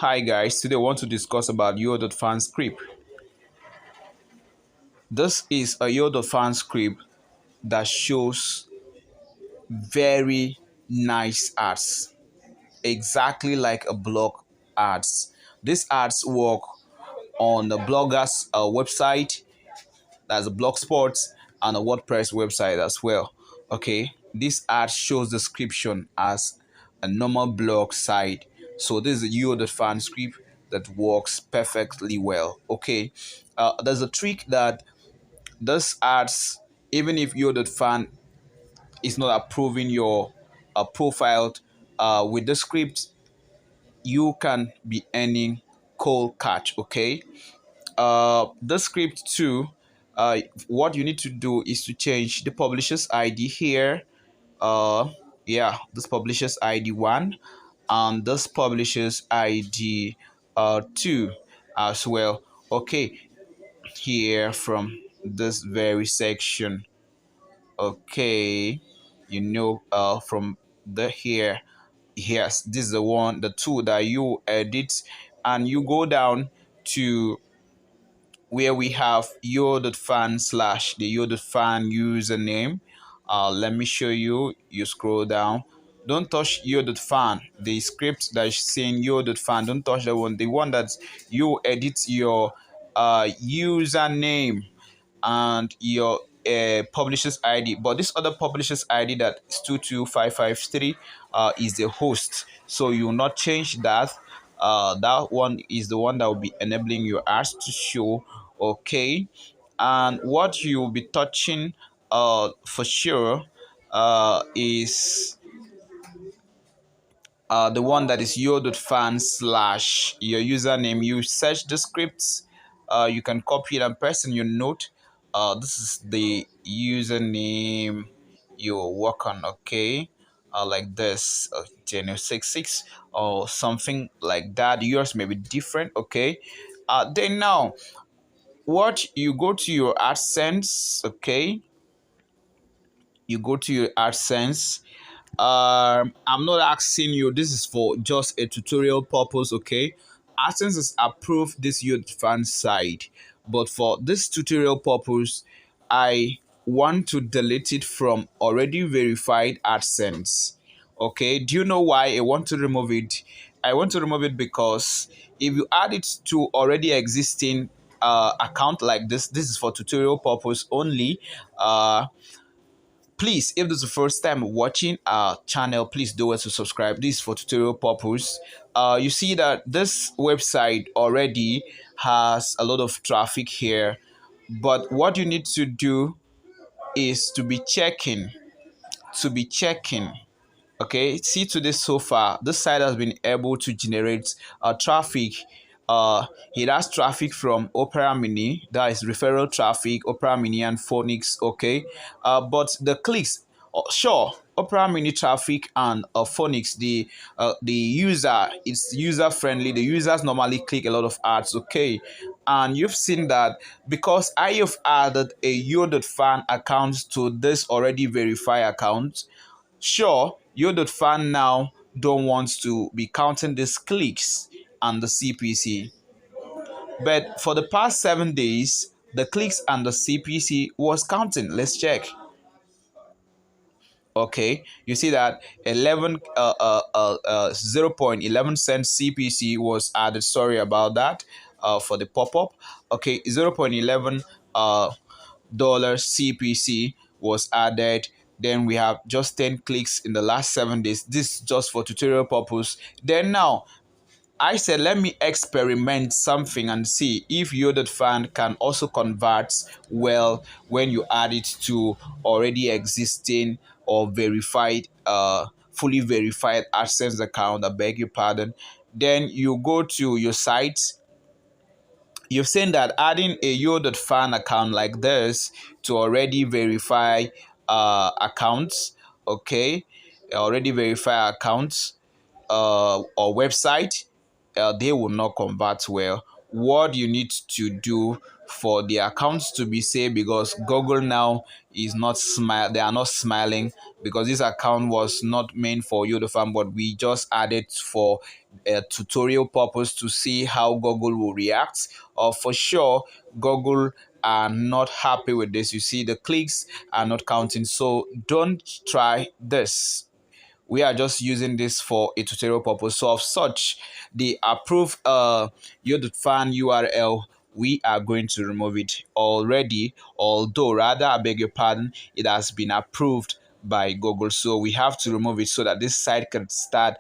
Hi guys, today I want to discuss about Yo.fan script. This is a Yo.fan script that shows very nice ads, exactly like a blog ads. These ads work on the blogger's website, that's a blogspot, and a WordPress website as well. Okay, this ad shows description as a normal blog site. So this is a Yo.fan script that works perfectly well. Okay, there's a trick that this ads, even if Yo.fan is not approving your profile with the script, you can be earning cold catch. Okay, the script too, what you need to do is to change the publisher's ID here. uh yeah, this publisher's ID 1 and this publisher's ID 2 as well. Okay, here from this very section. Okay, from the here, yes, this is the one, the two that you edit, and you go down to where we have yo.fan slash the yo.fan username. Let me show you. You scroll down. Don't touch yo.fan. The script that is saying yo.fan, don't touch that one. The one that you edit your username and your publisher's ID. But this other publisher's ID that is 22553 is the host. So you will not change that. That one is the one that will be enabling your ads to show. Okay, and what you will be touching for sure is the one that is yo.fan slash your username. You search the scripts, you can copy it and paste in your note. This is the username you work on. Okay, like this, Geno 66 or something like that. Yours may be different. Okay, then now what you go to your AdSense. Okay, you go to your AdSense. I'm not asking you, this is for just a tutorial purpose. Okay, AdSense has approved this Yo.fan site, but for this tutorial purpose I want to delete it from already verified AdSense. Okay, do you know why I want to remove it? I want to remove it because if you add it to already existing account like this is for tutorial purpose only. Please, if this is the first time watching our channel, please do it to subscribe. This is for tutorial purpose. You see that this website already has a lot of traffic here, but what you need to do is to be checking. Okay, see to this so far, this site has been able to generate traffic. It has traffic from Opera Mini, that is referral traffic, Opera Mini and Phonics. Okay, but the clicks, sure, Opera Mini traffic and Phonics, the user, it's user friendly. The users normally click a lot of ads. Okay, and you've seen that because I have added a Yo.fan account to this already verified account. Sure, Yo.fan now don't want to be counting these clicks and the CPC. But for the past 7 days, the clicks and the CPC was counting. Let's check. Okay, you see that 0.11 cent CPC was added. Sorry about that. For the pop-up. Okay, 0.11 dollar CPC was added. Then we have just 10 clicks in the last 7 days. This just for tutorial purpose. Then now I said, let me experiment something and see if Yo.fan can also convert well when you add it to already existing or verified, fully verified AdSense account. I beg your pardon. Then you go to your site. You've seen that adding a Yo.fan account like this to already verify accounts. Okay, already verify accounts or website, they will not convert well. what you need to do for the accounts to be safe, because Google now is not they are not smiling, because this account was not meant for Yo.fan, but we just added for a tutorial purpose to see how Google will react. For sure, Google are not happy with this. You see, the clicks are not counting, so don't try this. We are just using this for a tutorial purpose. So of such, the approved Yo.fan URL, we are going to remove it already, although rather, I beg your pardon, it has been approved by Google. So we have to remove it so that this site can start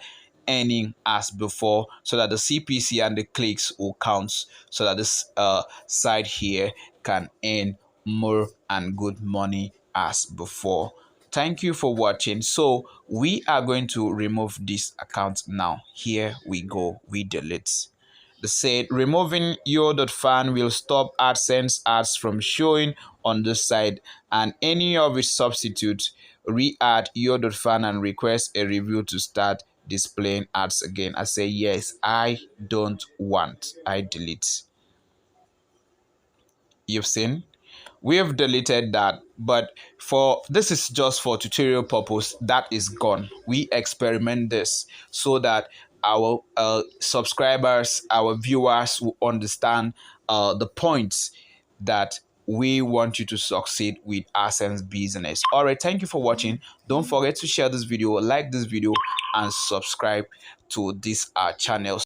earning as before, so that the CPC and the clicks will count, so that this site here can earn more and good money as before. Thank you for watching. So we are going to remove this account now. Here we go. We delete. They said removing Yo.fan will stop AdSense ads from showing on this side, and any of its substitutes. Re-add Yo.fan and request a review to start displaying ads again. I say yes, I don't want. I delete. You've seen? We have deleted that, but for this is just for tutorial purpose. That is gone. We experiment this so that our subscribers, our viewers will understand the points that we want you to succeed with AdSense business. All right, thank you for watching. Don't forget to share this video, like this video, and subscribe to this channel.